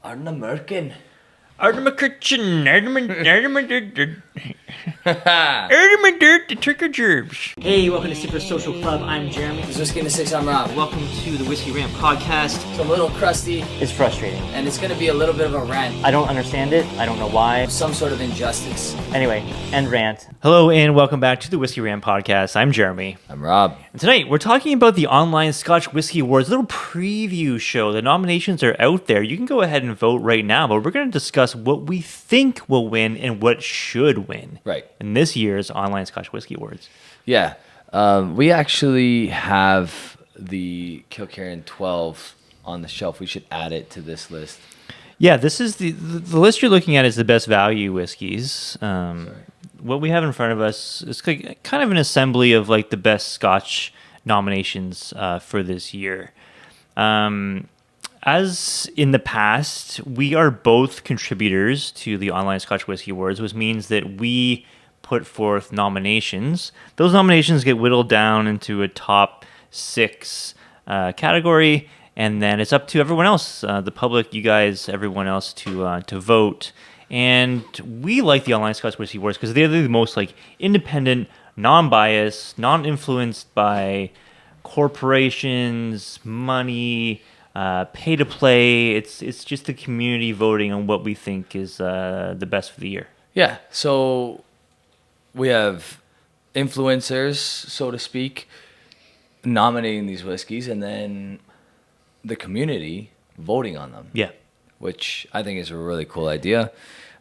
Ardnamurchan. Ardnamurchan. The Turkey Gerbs. Hey, welcome to Super Social Club. I'm Jeremy. This is Whiskey in the Six. I'm Rob. Welcome to the Whisky Rant Podcast. It's a little crusty, It's frustrating. and it's going to be a little bit of a rant. I don't understand it. I don't know why. Some sort of injustice. Anyway, end rant. Hello and welcome back to the Whisky Rant Podcast. I'm Jeremy. I'm Rob. And tonight we're talking about the online Scotch Whisky Awards, a little preview show. The nominations are out there. You can go ahead and vote right now, but we're going to discuss what we think will win and what should win Right. in this year's online Scotch Whisky Awards. Yeah. We actually have the Kilkerran 12 on the shelf. We should add it to this list. Yeah, this is the list you're looking at is the best value whiskeys. What we have in front of us is kind of an assembly of like the best Scotch nominations for this year. As in the past, we are both contributors to the online Scotch Whisky Awards, which means that we put forth nominations. Those nominations get whittled down into a top 6 category, and then it's up to everyone else, the public, you guys, everyone else to vote. And we like the online Scotch Whisky Awards because they're the most like independent, non-biased, non-influenced by corporations, money, pay to play. It's just the community voting on what we think is the best for the year. Yeah. So we have influencers, so to speak, nominating these whiskeys, and then the community voting on them. Yeah. Which I think is a really cool idea.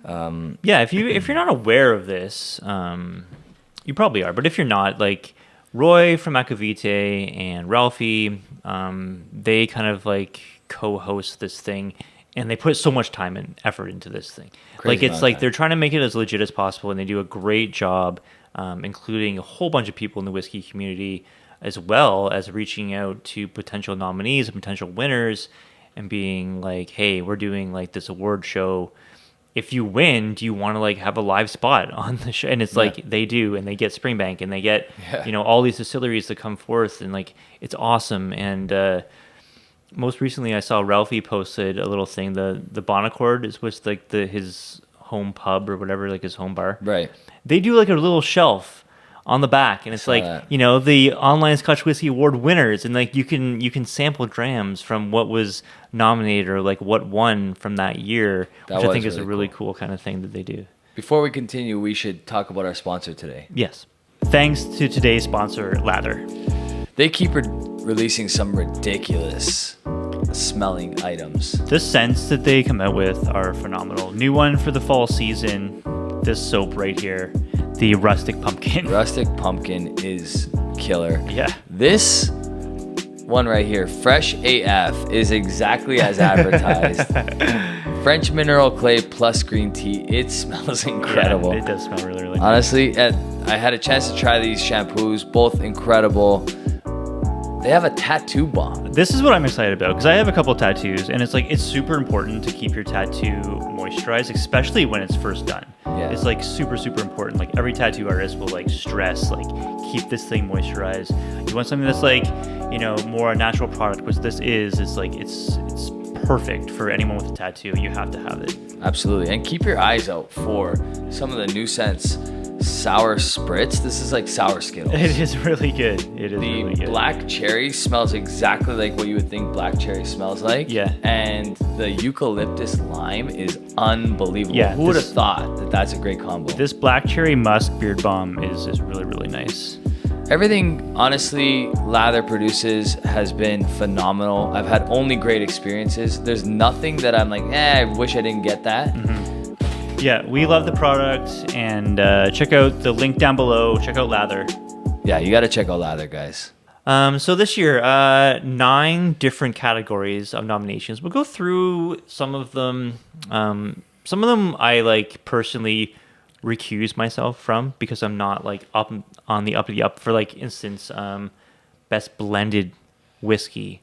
Yeah, if you're not aware of this, you probably are. But if you're not, like Roy from Akavite and Ralphie, they kind of like co-host this thing, and they put so much time and effort into this thing. Crazy Like it's like they're trying to make it as legit as possible, and they do a great job, including a whole bunch of people in the whiskey community, as well as reaching out to potential nominees and potential winners, and being like, "Hey, we're doing like this award show. If you win, do you want to like have a live spot on the show?" And it's like they do, and they get Springbank, and they get all these distilleries to come forth, and like it's awesome. And most recently, I saw Ralphie posted a little thing. The Bonaccord is with like his home pub or whatever, like his home bar. Right. They do like a little shelf on the back, and it's like that. the online Scotch Whisky Award winners, and like you can sample drams from what was nominated or like what won from that year, which I think is a really cool kind of thing that they do. Before we continue, we should talk about our sponsor today. Yes, thanks to today's sponsor, Lather. They keep releasing some ridiculous smelling items. The scents that they come out with are phenomenal. New one for the fall season, this soap right here, the Rustic Pumpkin. Rustic Pumpkin is killer. Yeah. This one right here, Fresh AF, is exactly as advertised. French mineral clay plus green tea. It smells incredible. Yeah, it does smell really, really nice. Honestly, I had a chance to try these shampoos, both incredible. They have a tattoo bomb. This is what I'm excited about because I have a couple tattoos, and it's super important to keep your tattoo moisturized, especially when it's first done. Yeah. It's like super, super important. Like every tattoo artist will like stress, like keep this thing moisturized. You want something that's like, more a natural product, which this is. It's like it's perfect for anyone with a tattoo. You have to have it. Absolutely. And keep your eyes out for some of the new scents. Sour Spritz. This is like sour Skittles. It is really good. It is really good. The black cherry smells exactly like what you would think black cherry smells like. Yeah. And the eucalyptus lime is unbelievable. Yeah, Who would have thought that that's a great combo? This black cherry musk beard balm is really, really nice. Everything, honestly, Lather produces has been phenomenal. I've had only great experiences. There's nothing that I'm like, I wish I didn't get that. Mm-hmm. Yeah, we love the product, and check out the link down below. Check out Lather. Yeah, you got to check out Lather, guys. So this year, 9 different categories of nominations. We'll go through some of them. Some of them I like personally recuse myself from because I'm not like up on the up. For like instance, best blended whiskey.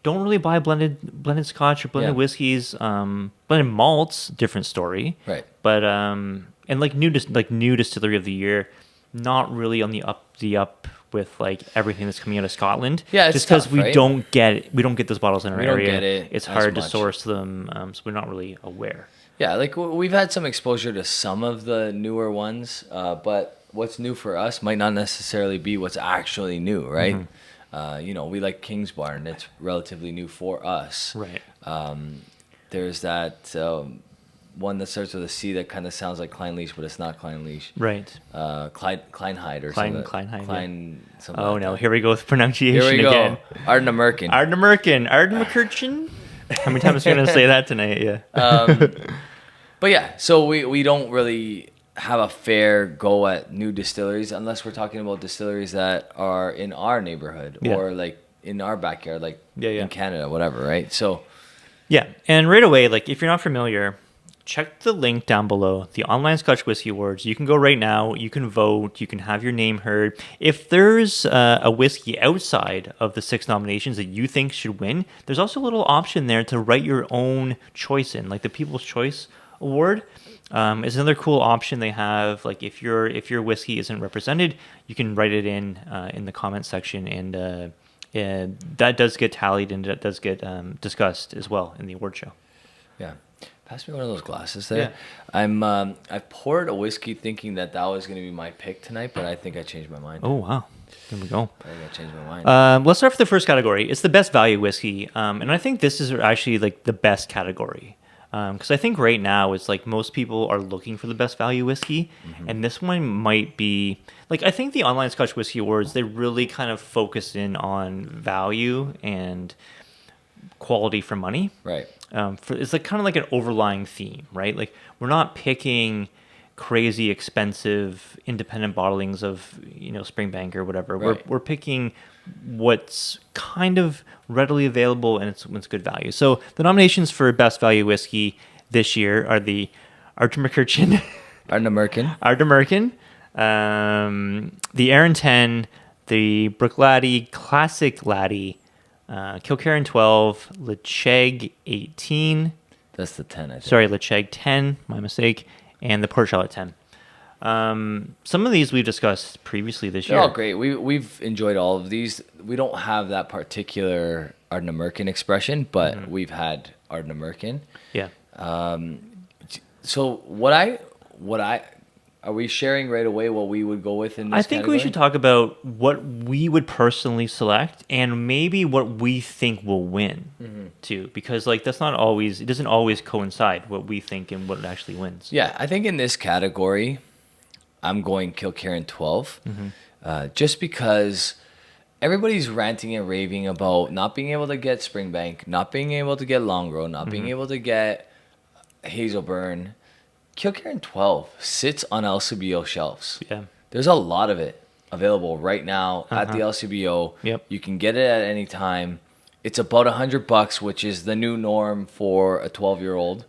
Don't really buy blended Scotch or blended whiskeys. Blended malts, different story. Right. But and like new distillery of the year, not really on the up with like everything that's coming out of Scotland. Yeah, it's just because tough, we right? don't get those bottles in our We don't area. get it It's as hard to much. source them, so we're not really aware. Yeah, like we've had some exposure to some of the newer ones, but what's new for us might not necessarily be what's actually new, right? We like King's Barn. It's relatively new for us. Right. There's that one that starts with a C that kind of sounds like Kleinleash, but it's not Kleinleash. Right. Kleinheid or something. Kleinheid, Something Oh like no, that. here we go with pronunciation Here we again. go. Ardnamurchan. Ardnamurchan. How many times are you going to say that tonight? Yeah. But yeah, so we don't really have a fair go at new distilleries unless we're talking about distilleries that are in our neighborhood Yeah. or like in our backyard, like Yeah. in Canada, whatever, right? So Yeah, and right away, like if you're not familiar, check the link down below, the online Scotch Whisky Awards. You can go right now, you can vote, you can have your name heard. If there's a whiskey outside of the 6 nominations that you think should win, there's also a little option there to write your own choice in, like the People's Choice Award. Is another cool option they have. Like if your whiskey isn't represented, you can write it in the comment section, and that does get tallied and that does get discussed as well in the award show. yeah, pass me one of those glasses there. Yeah. I poured a whiskey thinking that was going to be my pick tonight, but I think I changed my mind. Oh wow, there we go. I think I changed my mind. Let's start with the first category. It's the best value whiskey, and I think this is actually like the best category. Because I think right now it's like most people are looking for the best value whiskey, and this one might be like, I think the online Scotch Whisky Awards, they really kind of focus in on value and quality for money. Right. It's like kind of like an overlying theme, right? Like we're not picking crazy expensive independent bottlings of Springbank or whatever. Right. We're picking what's kind of readily available and it's good value. So the nominations for best value whiskey this year are the Ardnamurchan, Ardnamurchan. the Aaron 10, the Bruichladdich Classic Laddie, Kilkerran 12, Lecheg 18. That's the 10, I think. Sorry, Lecheg 10, my mistake, and the Port Charlotte 10. Some of these we've discussed previously this They're year. all great. We've enjoyed all of these. We don't have that particular Ardnamurchan expression, but we've had Ardnamurchan. Yeah. So are we sharing right away what we would go with in this I think we should talk about what we would personally select and maybe what we think will win too, because like it doesn't always coincide what we think and what actually wins. Yeah, I think in this category, I'm going Kilkerran 12, just because everybody's ranting and raving about not being able to get Springbank, not being able to get Longrow, not being able to get Hazelburn. Kilkerran 12 sits on LCBO shelves. Yeah. There's a lot of it available right now at the LCBO. Yep. You can get it at any time. It's about $100, which is the new norm for a 12-year-old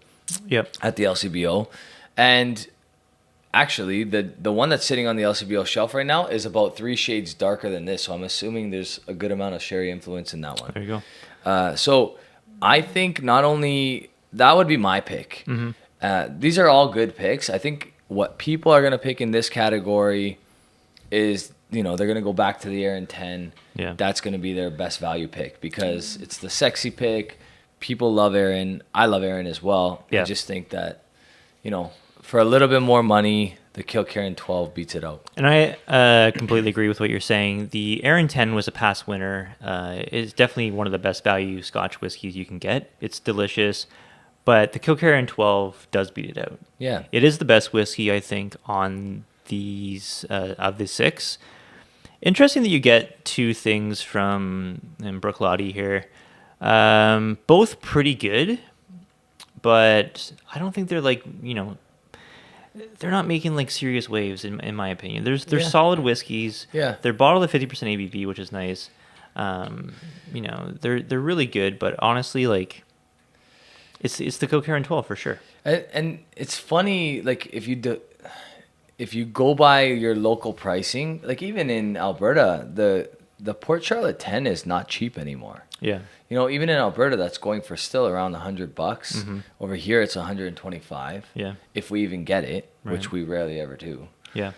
Yep. at the LCBO. And actually, the one that's sitting on the LCBO shelf right now is about 3 shades darker than this. So I'm assuming there's a good amount of sherry influence in that one. There you go. So I think not only that would be my pick. These are all good picks. I think what people are going to pick in this category is, they're going to go back to the Aaron 10. Yeah. That's going to be their best value pick because it's the sexy pick. People love Aaron. I love Aaron as well. Yeah. I just think that, for a little bit more money, the Kilkerran 12 beats it out. And I completely agree with what you're saying. The Aaron 10 was a past winner. It's definitely one of the best value Scotch whiskeys you can get. It's delicious. But the Kilkerran 12 does beat it out. Yeah. It is the best whiskey, I think, on these of the 6. Interesting that you get 2 things from Bruichladdich here. Both pretty good, but I don't think they're like, they're not making like serious waves in my opinion. They're solid whiskeys. Yeah. They're bottled at 50% ABV, which is nice. They're really good, but honestly, like, it's the Kilkerran 12 for sure. And it's funny, like if you go by your local pricing, like even in Alberta, the Port Charlotte 10 is not cheap anymore. Yeah. Even in Alberta, that's going for still around $100. Over here, it's 125. Yeah. If we even get it, Right. which we rarely ever do. Yeah.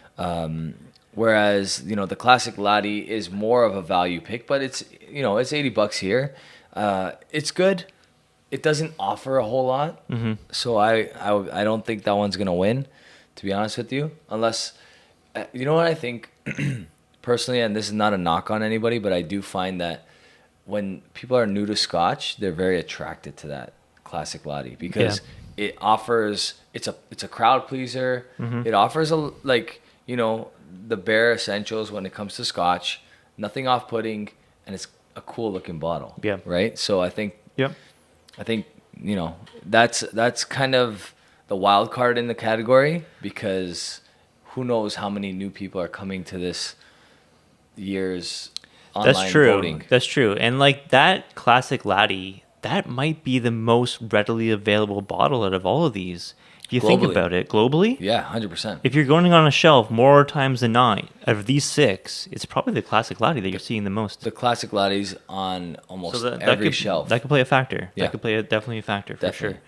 Whereas, the classic laddie is more of a value pick, but it's $80 here. It's good. It doesn't offer a whole lot. Mm-hmm. So I don't think that one's going to win, to be honest with you. Unless, you know what I think personally, and this is not a knock on anybody, but I do find that when people are new to Scotch, they're very attracted to that classic laddie because it offers, it's a crowd pleaser. Mm-hmm. It offers the bare essentials when it comes to Scotch, nothing off-putting, and it's a cool looking bottle. Yeah. Right. So I think Yep. That's kind of the wild card in the category because who knows how many new people are coming to this year's online That's true. voting. That's true. And like that classic laddie, that might be the most readily available bottle out of all of these. If you think Globally. about it, globally, Yeah, 100%. if you're going on a shelf more times than not, out of these 6, it's probably the classic laddie that you're seeing the most. The classic laddies on almost that every could, shelf. That could play a factor. Yeah. That could play definitely a factor for Definitely.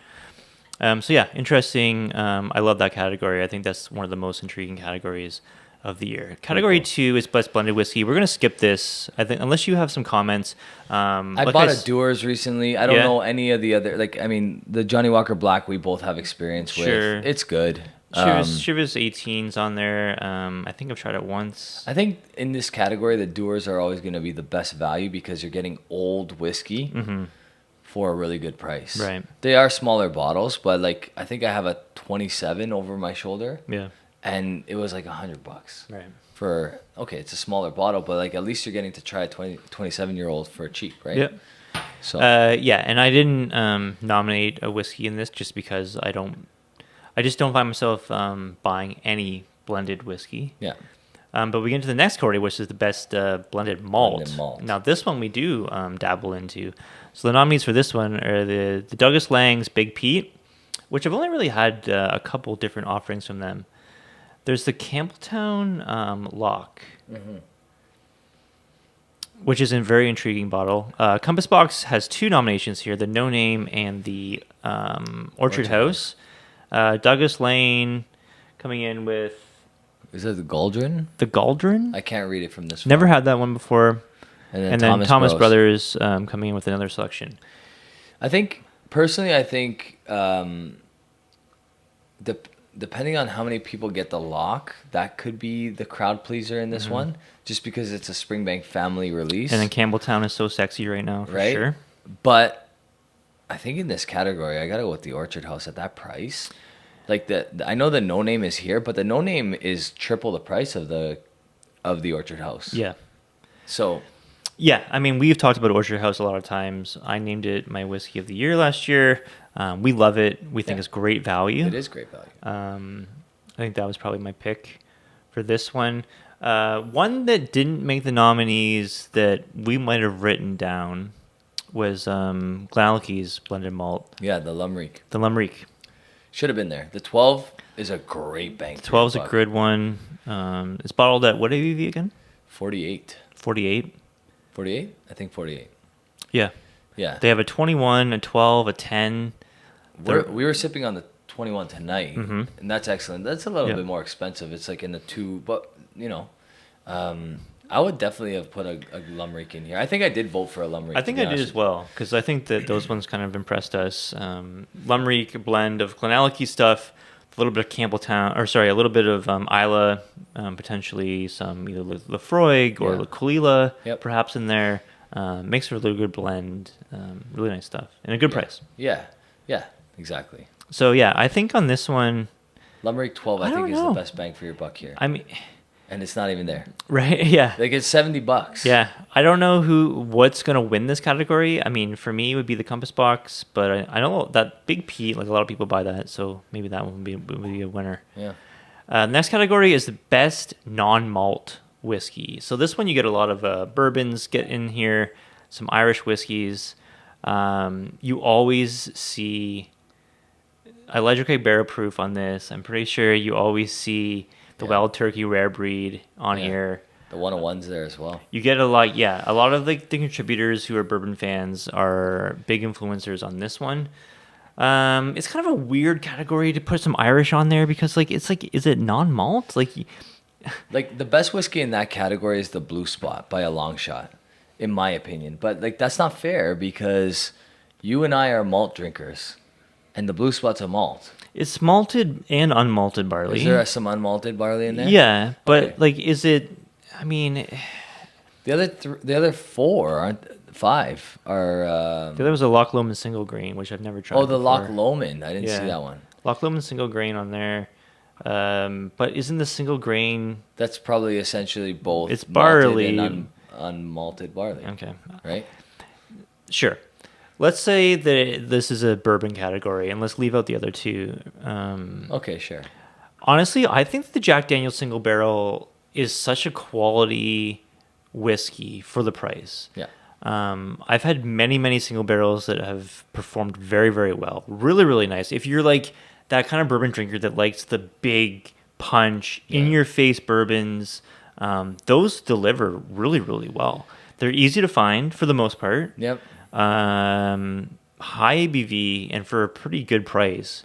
sure. So yeah, interesting. I love that category. I think that's one of the most intriguing categories of the year. Category 2 is best blended whiskey. We're gonna skip this. I think unless you have some comments. I bought a Dewar's recently. I don't Yeah. know any of the other. The Johnny Walker Black we both have experience with. Sure. It's good. Chivas 18s on there. I think I've tried it once. I think in this category, the Dewar's are always going to be the best value because you're getting old whiskey for a really good price. Right. They are smaller bottles, but I think I have a 27 over my shoulder, Yeah. and it was like $100 Right. for it's a smaller bottle, but at least you're getting to try a 27-year-old for cheap, right? Yeah. So Yeah, and I didn't nominate a whiskey in this just because I just don't find myself buying any blended whiskey. yeah. But we get into the next category, which is the best blended malt. Blended malt. Now, this one we do dabble into. So the nominees for this one are the Douglas Lang's Big Pete, which I've only really had a couple different offerings from them. There's the Campbelltown Lock, which is a very intriguing bottle. Compass Box has 2 nominations here, the No Name and the Orchard House. Douglas Lane coming in with Is that the Gauldron? the Gauldron. I can't read it from this. Never far. had that one before. And then Thomas Bros. Brothers coming in with another selection. I think personally, depending on how many people get the lock, that could be the crowd pleaser in this one, just because it's a Springbank family release. And then Campbelltown is so sexy right now, for right? sure. But I think in this category, I gotta go with the Orchard House at that price. I know the No Name is here, but the No Name is triple the price of the Orchard House. Yeah. So Yeah, I mean, we've talked about Orchard House a lot of times. I named it my whiskey of the year last year. We love it. We think it's great value. it is great value. I think that was probably my pick for this one. One that didn't make the nominees that we might have written down was Glenalky's blended malt, Yeah, the Lumreek the Limerick. should have been there. The 12 is a great bang. 12 is a good one. It's bottled at what ABV again? 48. 48. 48? I think 48. Yeah. Yeah. They have a 21, a 12, a 10. We were sipping on the 21 tonight, and that's excellent. That's a little Yeah. bit more expensive. It's in the 2, but I would definitely have put a Lumreek in here. I think I did vote for a Lumreek. I think I did as well, because I think that those ones kind of impressed us. Limerick, a blend of Glenalky stuff, a little bit of Campbelltown, a little bit of Isla, potentially some either Lefroy or Yeah. Laculila, Yep. perhaps in there. Makes for a really good blend, really nice stuff, and a good price. Yeah, exactly. So yeah, I think on this one, Lumreek 12, I I think, don't is know. the best bang for your buck here. I mean, And it's not even there. right? Yeah. It's $70. Yeah, I don't know what's gonna win this category. I mean, for me, it would be the Compass Box, but I know that Big Pete, a lot of people buy that, so maybe that one would be a winner. Yeah. Next category is the best non-malt whiskey. So this one you get a lot of bourbons get in here, some Irish whiskeys. You always see a Ledger Craig Barrel Proof on this. I'm pretty sure you always see the Wild Turkey Rare Breed on here. The 101's there as well. You get a lot of the contributors who are bourbon fans are big influencers on this one. It's kind of a weird category to put some Irish on there because is it non-malt? Like, the best whiskey in that category is the Blue Spot by a long shot, in my opinion. But, like, that's not fair because you and I are malt drinkers, and the Blue Spot's a malt. It's malted and unmalted barley. Is there some unmalted barley in there? Yeah, but Okay. like, is it? I mean, The other five are... there was a Loch Lomond single grain, which I've never tried. the Loch before. Lomond. I didn't see that one. Loch Lomond single grain on there. But isn't the single grain? That's probably essentially both It's malted barley. and unmalted barley, Okay, right? sure. Let's say that this is a bourbon category, and let's leave out the other two. Okay, sure. Honestly, I think the Jack Daniel's single barrel is such a quality whiskey for the price. Yeah. I've had many single barrels that have performed very, very well. Really, really nice. If you're like that kind of bourbon drinker that likes the big punch, in-your-face bourbons, those deliver really, really well. They're easy to find for the most part. Yep. High ABV and for a pretty good price.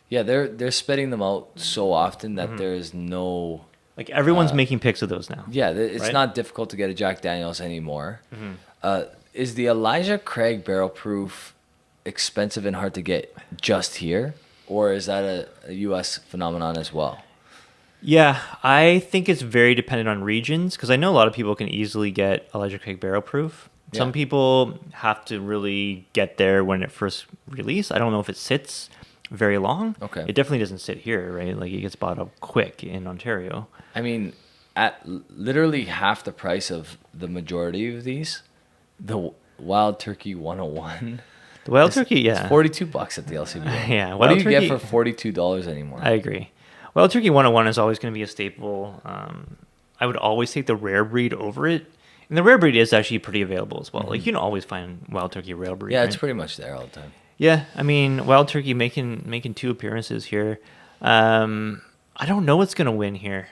Yeah, they're spitting them out so often that there is no... Like, everyone's making picks of those now. Yeah, it's Right? not difficult to get a Jack Daniel's anymore. Is the Elijah Craig Barrel Proof expensive and hard to get just here? Or is that a U.S. phenomenon as well? Yeah, I think it's very dependent on regions, because I know a lot of people can easily get Elijah Craig Barrel Proof. Some Yeah. people have to really get there when it first released. I don't know if it sits very long. Okay. It definitely doesn't sit here, right? Like, it gets bought up quick in Ontario. I mean, at literally half the price of the majority of these, the Wild Turkey 101... The Wild Turkey, yeah. It's $42 at the LCBO. Yeah, What do Wild you get Turkey- for $42 anymore? I agree. Wild Turkey 101 is always going to be a staple. I would always take the rare breed over it. And the rare breed is actually pretty available as well. Like, you can always find Wild Turkey rare breed. Yeah, right? it's pretty much there all the time. Yeah, I mean, Wild Turkey making 2 appearances here. I don't know what's gonna win here.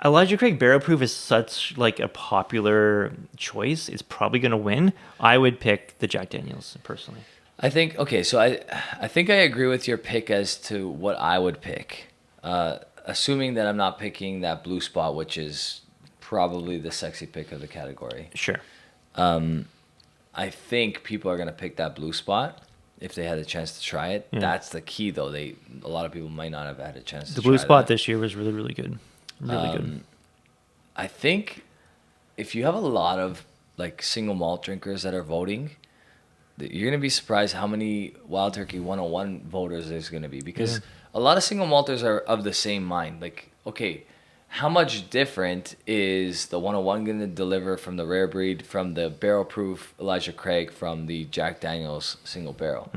Elijah Craig Barrel Proof is such like a popular choice. It's probably gonna win. I would pick the Jack Daniel's personally. I think so. I think I agree with your pick as to what I would pick, assuming that I'm not picking that Blue Spot, which is probably the sexy pick of the category. Sure. I think people are gonna pick that Blue Spot if they had a chance to try it. Yeah. That's the key, though. A lot of people might not have had a chance to The try Blue Spot that. this year was really, really good. Really good. I think if you have a lot of like single malt drinkers that are voting, you're gonna be surprised how many Wild Turkey 101 voters there's gonna be, because a lot of single malters are of the same mind. Like, okay, how much different is the 101 gonna deliver from the rare breed, from the barrel proof Elijah Craig, from the Jack Daniel's single barrel?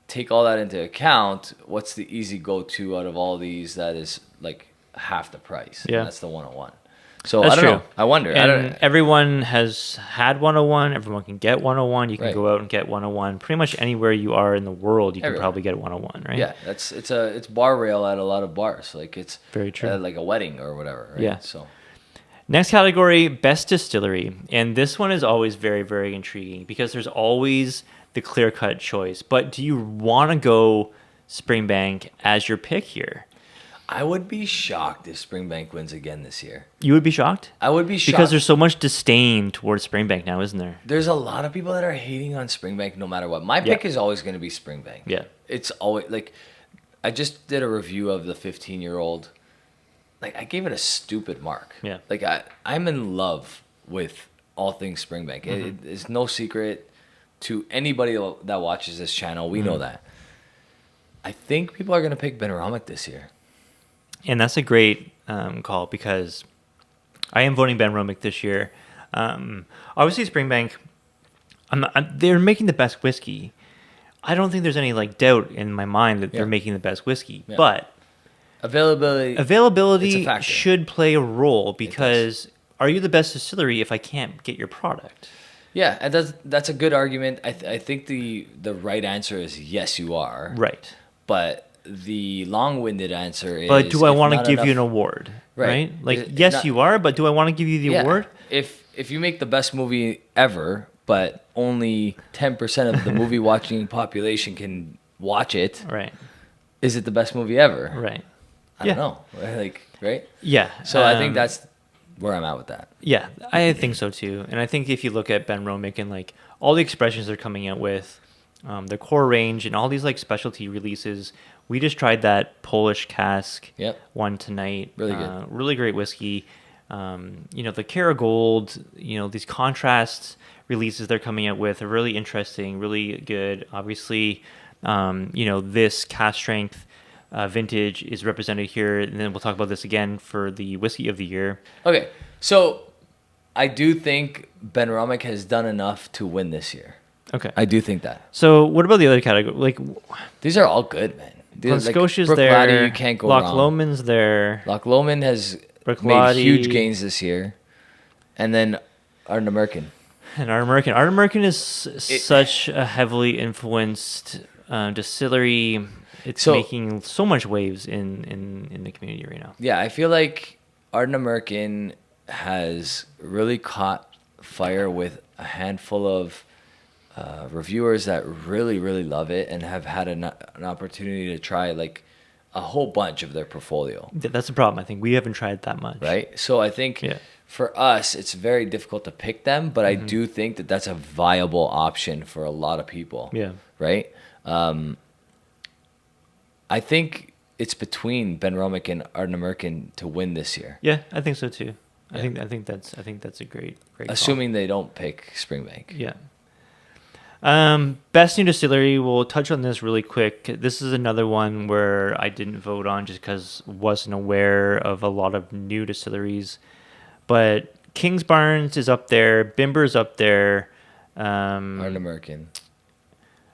Take all that into account. What's the easy go-to out of all these that is like half the price? Yeah. And that's the 101. So That's I don't true. know. I wonder. And everyone has had 101. Everyone can get 101. You can Right. go out and get 101. Pretty much anywhere you are in the world, you can Everywhere. probably get 101, right? Yeah, it's bar rail at a lot of bars. Like, it's Very true. like a wedding or whatever. Right? Yeah. So Next category, best distillery. And this one is always very, very intriguing because there's always the clear-cut choice. But do you want to go Springbank as your pick here? I would be shocked if Springbank wins again this year. You would be shocked? I would be shocked Because there's so much disdain towards Springbank now, isn't there? There's a lot of people that are hating on Springbank no matter what. My pick is always going to be Springbank. Yeah. It's always like, I just did a review of the 15-year-old. Like, I gave it a stupid mark. Yeah. Like, I'm in love with all things Springbank. It's no secret to anybody that watches this channel. We know that. I think people are going to pick Benromach this year. And that's a great call because I am voting Ben Romick this year. Obviously, Springbank, they're making the best whiskey. I don't think there's any like doubt in my mind that they're making the best whiskey. Yeah. But Availability. availability It's a factor. should play a role because are you the best distillery if I can't get your product? Yeah, and that's a good argument. I think the right answer is yes, you are. Right. But the long-winded answer is... But do I if want to not give you an enough- award? Right. Right? Like, It's yes, not- you are, but do I want to give you the Yeah. award? If you make the best movie ever, but only 10% of the movie watching population can watch it, Right. is it the best movie ever? Right. I don't know, like, right? Yeah. So I think that's where I'm at with that. Yeah, I think so too. And I think if you look at Ben Romick and like all the expressions they're coming out with, the core range and all these like specialty releases, we just tried that Polish cask one tonight. Really good. Really great whiskey. The Kerrygold, these contrast releases they're coming out with are really interesting, really good. Obviously, this cask strength vintage is represented here, and then we'll talk about this again for the whiskey of the year. Okay, so I do think Ben Romick has done enough to win this year. Okay, I do think that. So what about the other category? Like, these are all good, man. Glen Scotia's Brook there. Laddie, you can't go Loch wrong. Lomond's there. Loch Lomond has Brook made Laddie. huge gains this year, and then Ardnamurchan. And Ardnamurchan is such a heavily influenced distillery. It's making so much waves in the community right now. Yeah, I feel like Ardnamurchan has really caught fire with a handful of reviewers that really, really love it and have had an opportunity to try like a whole bunch of their portfolio. That's the problem. I think we haven't tried that much. Right? So I think for us, it's very difficult to pick them, but I do think that that's a viable option for a lot of people. Yeah. Right? I think it's between Ben Romick and Ardnamurchan to win this year. Yeah, I think so too. Yeah. I think that's a great Assuming they don't pick Springbank. Yeah. Best new distillery. We'll touch on this really quick. This is another one where I didn't vote on just because wasn't aware of a lot of new distilleries. But Kingsbarns is up there. Bimber's up there. Ardnamurchan.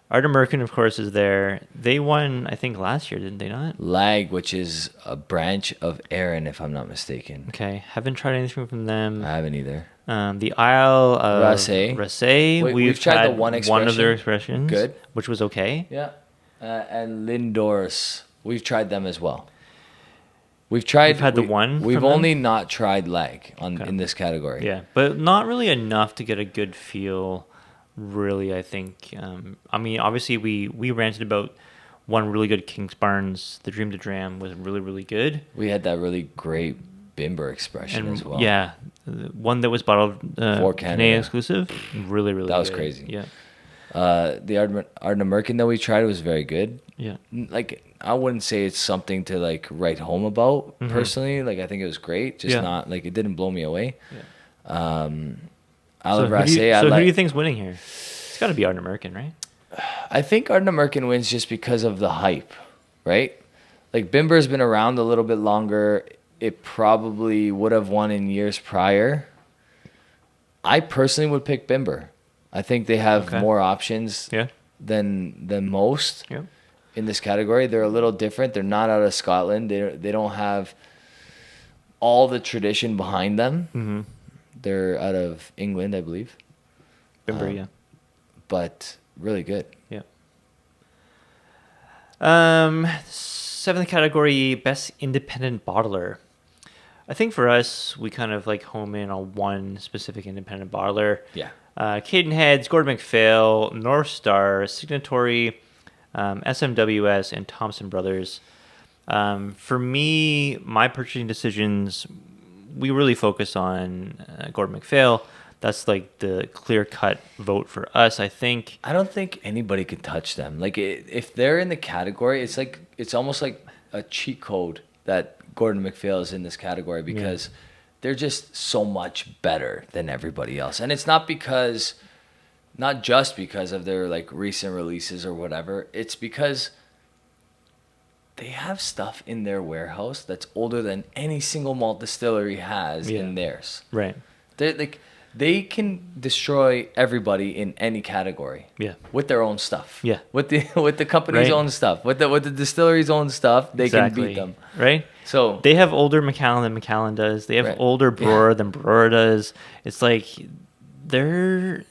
Ardnamurchan, of course, is there. They won, I think, last year, didn't they not? Lag, which is a branch of Aaron, if I'm not mistaken. Okay. Haven't tried anything from them. I haven't either. The Isle of Rasay. We've tried the one of their expressions. Good. Which was okay. Yeah. And Lindors. We've tried them as well. We've had the one. We've only not tried Lag in this category. Yeah, but not really enough to get a good feel. Really, I think. Obviously, we ranted about one really good Kingsbarns. The Dream to Dram was really, really good. We had that really great Bimber expression as well. Yeah, one that was bottled for Canada Canadian exclusive. Really, really. That was good. crazy. Yeah. The Ardnamurchan that we tried was very good. Yeah. Like, I wouldn't say it's something to like write home about personally. Like, I think it was great. Just not like it didn't blow me away. Yeah. Who do you think's winning here? It's got to be Ardnamurchan, right? I think Ardnamurchan wins just because of the hype, right? Like, Bimber's been around a little bit longer. It probably would have won in years prior. I personally would pick Bimber. I think they have more options than most in this category. They're a little different. They're not out of Scotland. They don't have all the tradition behind them. Mm-hmm. They're out of England, I believe. Bimber, But really good. Yeah. Seventh category, best independent bottler. I think for us, we kind of like home in on one specific independent bottler. Yeah. Cadenheads, Gordon MacPhail, North Star, Signatory, SMWS, and Thompson Brothers. For me, my purchasing decisions, we really focus on Gordon MacPhail. That's like the clear-cut vote for us, I think. I don't think anybody could touch them. Like, if they're in the category, it's almost like a cheat code that Gordon MacPhail is in this category because they're just so much better than everybody else. And it's not just because of their like recent releases or whatever. It's because they have stuff in their warehouse that's older than any single malt distillery has in theirs. Right. They can destroy everybody in any category. Yeah. With their own stuff. Yeah. With the company's own stuff. With the distillery's own stuff, they can beat them. Right? So they have older Macallan than Macallan does. They have older brewer than brewer does. It's like their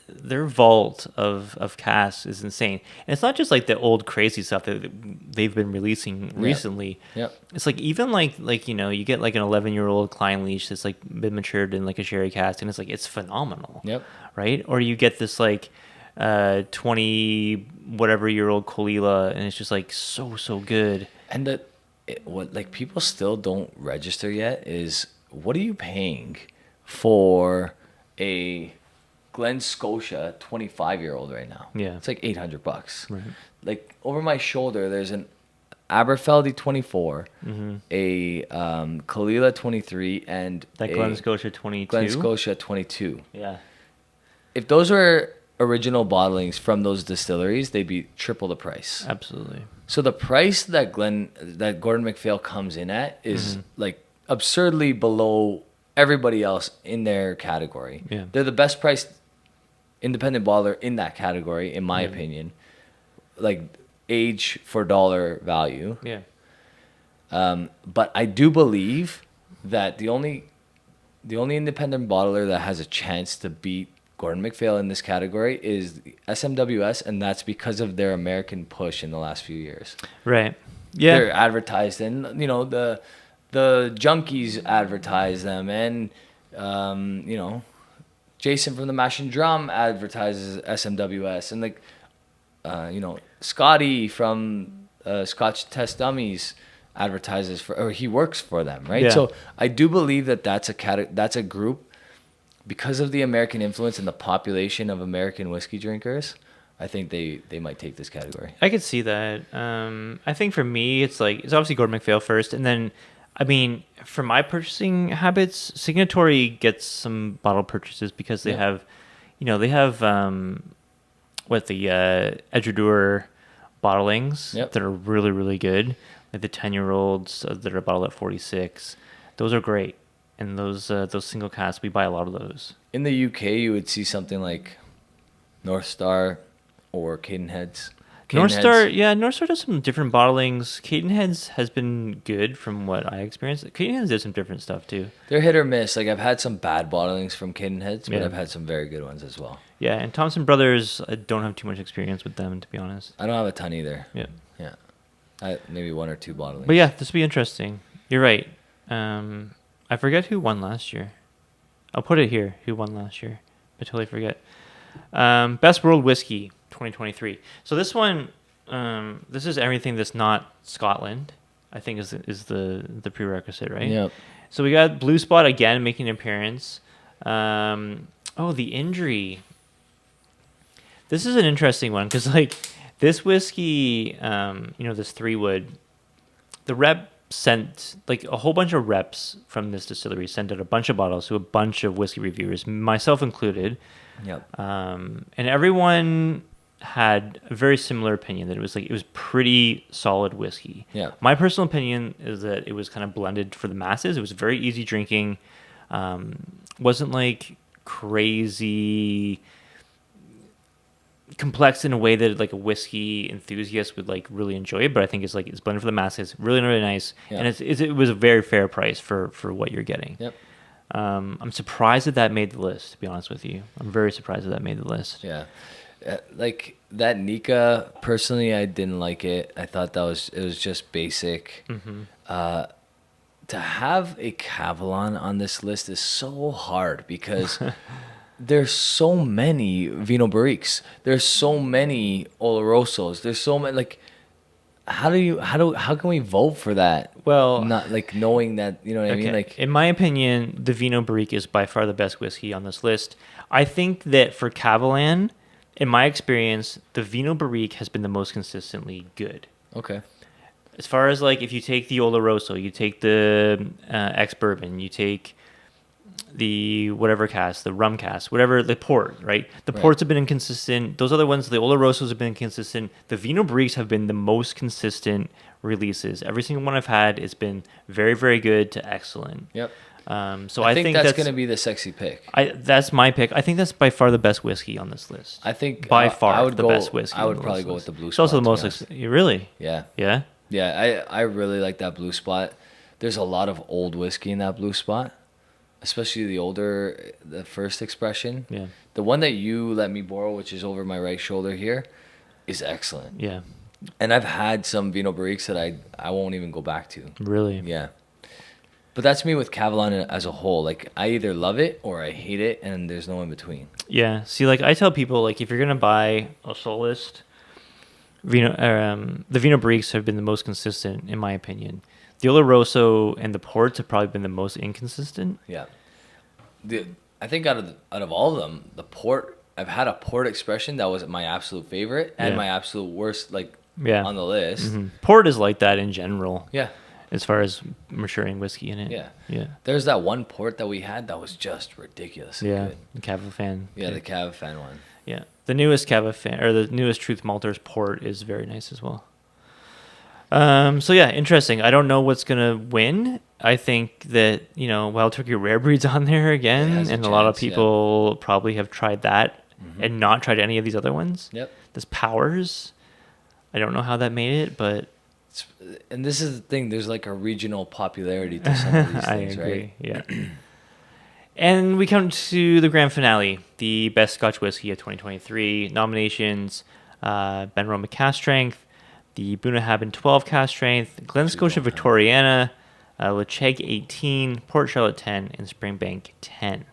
vault of casks is insane. And it's not just like the old crazy stuff that they've been releasing recently. Yep. It's like even like you get like an 11-year-old Klein Leach that's like been matured in like a sherry cask, and it's like it's phenomenal. Yep. Right? Or you get this like 20 whatever year old Colila, and it's just like so good. And what like people still don't register yet is, what are you paying for a Glen Scotia 25-year-old right now? Yeah. It's like $800. Right. Like over my shoulder, there's an Aberfeldy 24, a Kalila 23, and That Glen Scotia 22. Glen Scotia 22. Yeah. If those were original bottlings from those distilleries, they'd be triple the price. Absolutely. So the price that Gordon MacPhail comes in at is like absurdly below everybody else in their category. Yeah. They're the best priced independent bottler in that category, in my opinion. Like age for dollar value. Yeah. But I do believe that the only independent bottler that has a chance to beat Gordon MacPhail in this category is SMWS, and that's because of their American push in the last few years. Right. Yeah. They're advertised, and the junkies advertise them, and Jason from the Mash and Drum advertises SMWS, and Scotty from Scotch Test Dummies advertises or he works for them, right? Yeah. So I do believe that that's a group, because of the American influence and the population of American whiskey drinkers. I think they might take this category. I could see that. I think for me, it's obviously Gordon MacPhail first, and then, I mean, for my purchasing habits, Signatory gets some bottle purchases because they have the Edgedour bottlings that are really, really good. Like the 10-year-olds that are bottled at 46. Those are great. And those single casks, we buy a lot of those. In the UK, you would see something like North Star or Cadenheads. North Star does some different bottlings. Cadenheads has been good from what I experienced. Cadenheads did some different stuff too. They're hit or miss. Like I've had some bad bottlings from Cadenheads, but Yeah. I've had some very good ones as well. Yeah, and Thompson Brothers, I don't have too much experience with them, to be honest. I don't have a ton either. Yeah. Maybe one or two bottlings. But yeah, this will be interesting. You're right. I forget who won last year. I'll put it here. Who won last year? I totally forget. Best World Whiskey 2023. So this one, this is everything that's not Scotland, I think is the prerequisite, right? Yep. So we got Blue Spot again making an appearance. The injury. This is an interesting one because this whiskey, this 3-wood, the rep sent a whole bunch of reps from this distillery sent out a bunch of bottles to a bunch of whiskey reviewers, myself included. Yep. And everyone had a very similar opinion that it was pretty solid whiskey. Yeah. My personal opinion is that it was kind of blended for the masses. It was very easy drinking. Wasn't crazy complex in a way that a whiskey enthusiast would really enjoy it, but I think it's blended for the masses, really, really nice. Yeah. And it was a very fair price for what you're getting. Yep. I'm surprised that made the list, to be honest with you. I'm very surprised that made the list. Yeah. That Nika, personally, I didn't like it. I thought it was just basic. To have a Cavalon on this list is so hard because there's so many Vino Barriques. There's so many Olorosos. There's so many, how can we vote for that? Well, not knowing that, you know what I mean? In my opinion, the Vino Barrique is by far the best whiskey on this list. I think that for Cavalon, in my experience, the Vino Barrique has been the most consistently good. Okay. As far as if you take the Oloroso, you take the ex-bourbon, you take the whatever cask, the rum cask, whatever, the port, right? The ports have been inconsistent. Those other ones, the Olorosos have been inconsistent. The Vino Barriques have been the most consistent releases. Every single one I've had has been very, very good to excellent. Yep. So I think that's going to be the sexy pick. That's my pick. I think that's by far the best whiskey on this list. I think by far I would the best whiskey. I would probably go with the Blue It's Spot. also the most. Really? Yeah. Yeah. Yeah, I really like that Blue Spot. There's a lot of old whiskey in that Blue Spot, especially the first expression. Yeah. The one that you let me borrow, which is over my right shoulder here, is excellent. Yeah. And I've had some Vino Barriques that I won't even go back to. Really? Yeah. But that's me with Cavalon as a whole. I either love it or I hate it, and there's no in between. Yeah. See, I tell people, if you're gonna buy a Solist, The Vino Barriques have been the most consistent, in my opinion. The Oloroso and the ports have probably been the most inconsistent. Yeah. I think out of all of them, the port, I've had a port expression that was my absolute favorite and my absolute worst, on the list. Mm-hmm. Port is like that in general. Yeah. As far as maturing whiskey in it. Yeah. Yeah. There's that one port that we had that was just ridiculous. Yeah. The Cava Fan. Yeah, the Cava Fan one. Yeah. The newest Cava Fan, or the newest Truth Malters port is very nice as well. So yeah, interesting. I don't know what's gonna win. I think that Wild Turkey Rare Breed's on there again, and a lot of people probably have tried that and not tried any of these other ones. Yep. This Powers, I don't know how that made it, but and this is the thing. There's like a regional popularity to some of these things, I agree. right? Yeah. And we come to the grand finale, the best Scotch whiskey of 2023 nominations: Benroma Cask Strength, the Bunnahabhain 12 Cask Strength, Glen Scotia Victoriana, Lecheg 18, Port Charlotte 10, and Springbank 10.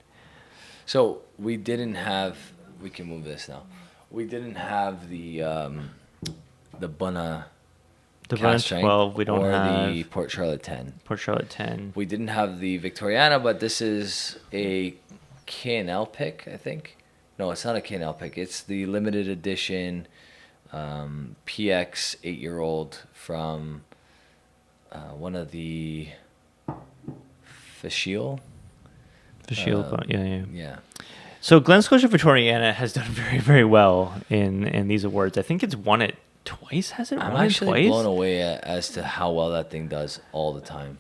So we didn't have. We can move this now. We didn't have the Bunna. The Bunna 12. We don't have the Port Charlotte 10. Port Charlotte 10. We didn't have the Victoriana, but this is a K&L pick, I think. No, it's not a K&L pick. It's the limited edition PX 8-year-old from one of the Fashil. Yeah. So Glen Scotia Victoriana has done very, very well in these awards. I think it's won it twice. Has it won it twice? I'm actually blown away as to how well that thing does all the time.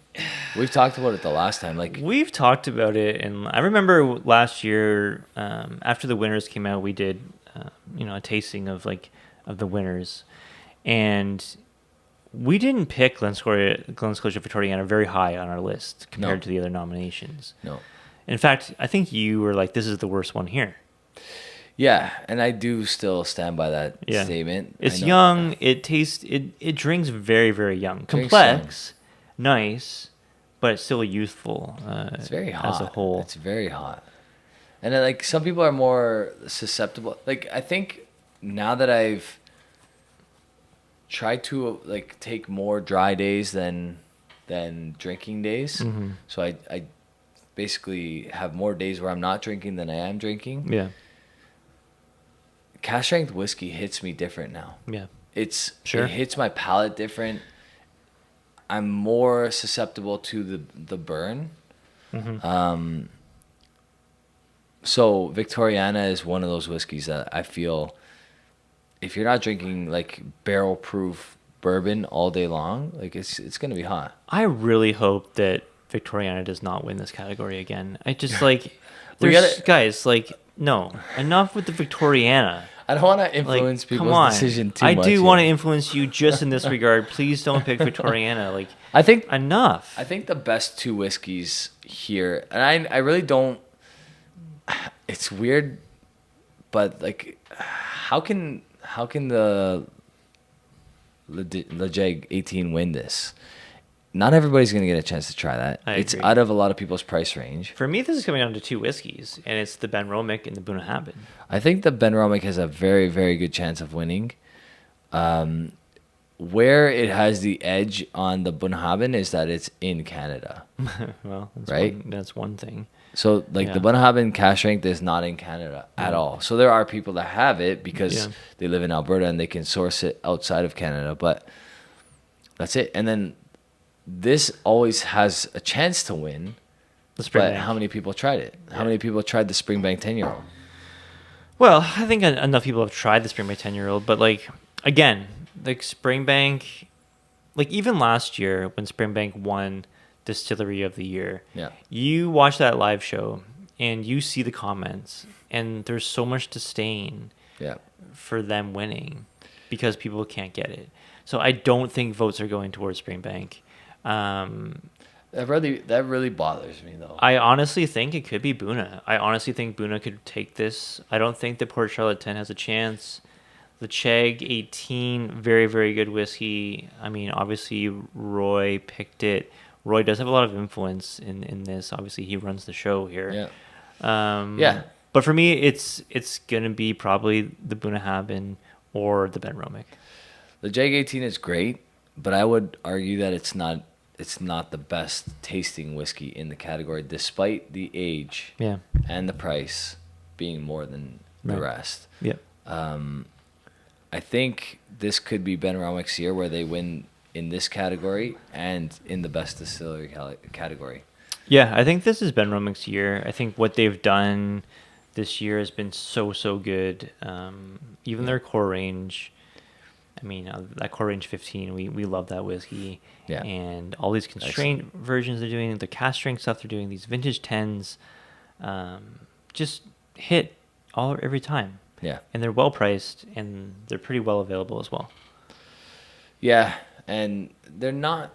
We've talked about it the last time. We've talked about it, and I remember last year after the winners came out, we did a tasting of the winners, and we didn't pick Glen Scotia Victoriana very high on our list compared to the other nominations. No. In fact, I think you were like, this is the worst one here. Yeah, and I do still stand by that statement. It's young. It tastes. It drinks very, very young. Complex, nice, but it's still youthful. It's very hot as a whole. It's very hot, and then, some people are more susceptible. I think now that I've tried to take more dry days than drinking days, so I basically have more days where I'm not drinking than I am drinking. Yeah. Cask strength whiskey hits me different now. Yeah. It hits my palate different. I'm more susceptible to the burn. So Victoriana is one of those whiskeys that I feel if you're not drinking barrel proof bourbon all day long, it's gonna be hot. I really hope that Victoriana does not win this category again. I just no, enough with the Victoriana. I don't want to influence people's decision too much. I do want to influence you just in this regard. Please don't pick Victoriana. I think enough. I think the best two whiskeys here, and I really don't. It's weird, but how can the Lecheg 18 win this? Not everybody's going to get a chance to try that. It's out of a lot of people's price range. For me, this is coming down to two whiskeys, and it's the Benroma and the Bunnahabhain. I think the Benroma has a very, very good chance of winning. Where it has the edge on the Bunnahabhain is that it's in Canada. Well, that's one thing. So, the Bunnahabhain cask strength is not in Canada at all. So there are people that have it because they live in Alberta and they can source it outside of Canada. But that's it. And then this always has a chance to win. But how many people tried it? How many people tried the Springbank 10-year-old? Well, I think enough people have tried the Springbank 10-year-old. But, again, Springbank, even last year when Springbank won Distillery of the Year, you watch that live show and you see the comments, and there's so much disdain for them winning because people can't get it. So I don't think votes are going towards Springbank. That really bothers me, though. I honestly think it could be Bunna. I honestly think Bunna could take this. I don't think that Port Charlotte 10 has a chance. The Lecheg 18, very, very good whiskey. I mean, obviously Roy picked it. Roy does have a lot of influence in this. Obviously, he runs the show here. Yeah. But for me, it's gonna be probably the Bunnahabhain or the Benroma. The Jag 18 is great, but I would argue that it's not the best tasting whiskey in the category, despite the age Yeah. and the price being more than the Right. rest. Yep. I think this could be Benramic's year where they win in this category and in the best distillery category. Yeah, I think this is Benramic's year. I think what they've done this year has been so good. Even their core range. I mean, that core range 15, we love that whiskey. Yeah. And all these constrained versions they're doing, the cast strength stuff they're doing, these vintage 10s, just hit every time. Yeah. And they're well priced and they're pretty well available as well. Yeah, and they're not.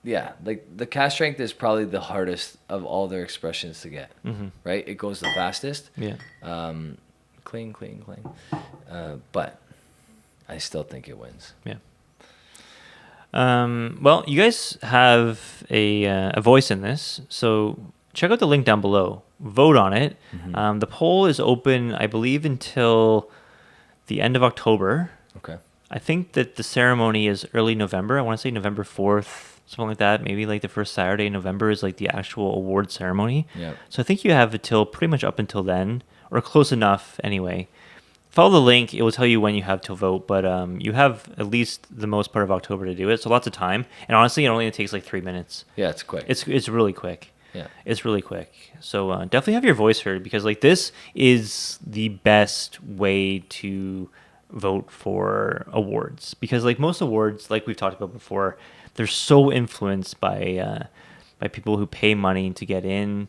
Yeah, like the cast strength is probably the hardest of all their expressions to get. Right, it goes the fastest. Yeah. Cling. But I still think it wins. Yeah. Well, you guys have a voice in this, so check out the link down below. Vote on it. The poll is open, I believe, until the end of October. Okay. I think that the ceremony is early November. I want to say November 4th, something like that. Maybe like the first Saturday in November is like the actual award ceremony. Yeah. So I think you have until pretty much up until then, or close enough anyway. Follow the link. It will tell you when you have to vote, but you have at least the most part of October to do it. So lots of time. And honestly, it only takes like 3 minutes. Yeah, it's quick. It's really quick. Yeah. It's really quick. So definitely have your voice heard, because like this is the best way to vote for awards, because like most awards, like we've talked about before, they're so influenced by people who pay money to get in.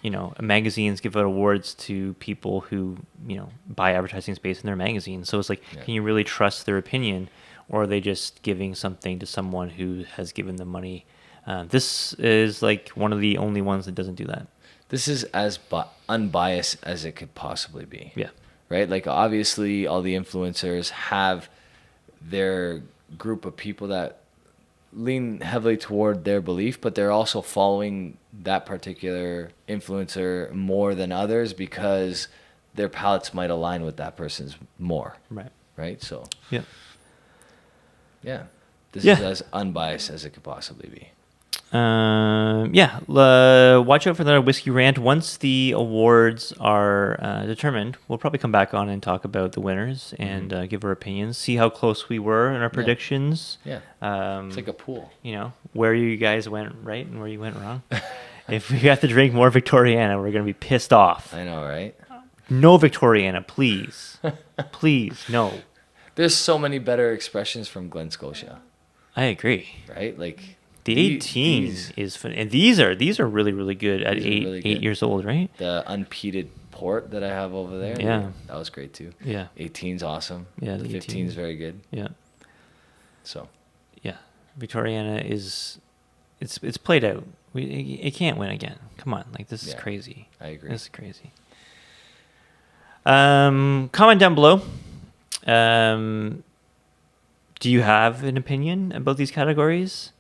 You know, magazines give out awards to people who, you know, buy advertising space in their magazines. So it's like, can you really trust their opinion, or are they just giving something to someone who has given them money? This is like one of the only ones that doesn't do that. This is as unbiased as it could possibly be. Yeah. Right? Like, obviously, all the influencers have their group of people that lean heavily toward their belief, but they're also following that particular influencer more than others because their palates might align with that person's more. Right? So, Yeah. yeah. This Yeah. is as unbiased as it could possibly be. Watch out for another whiskey rant. Once the awards are determined, we'll probably come back on and talk about the winners and give our opinions, see how close we were in our predictions. Yeah. It's like a pool. You know, where you guys went right and where you went wrong. If we have to drink more Victoriana, we're going to be pissed off. I know, right? No Victoriana, please. Please, no. There's so many better expressions from Glen Scotia, I agree. right? Like, The 18 is fun, and these are really, really good at These are really eight good. years old, right? the unpeated port that I have over there. Yeah. That was great too. Yeah. 18's awesome. Yeah, The the 15's very good. Yeah, So, yeah. Victoriana is, it's played out. It can't win again. Come on, like this is Yeah, crazy. I agree. This is crazy. Comment down below. Do you have an opinion about these categories?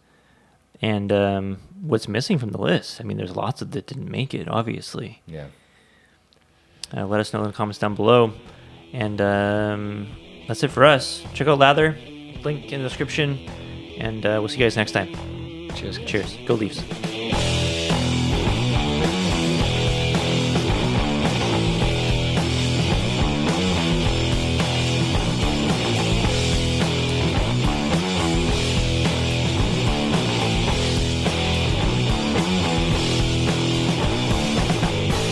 And what's missing from the list? I mean, there's lots that didn't make it, obviously. yeah. Let us know in the comments down below. And that's it for us. Check out Lather, link in the description. And we'll see you guys next time. Cheers. Guys. Cheers. Go Leafs.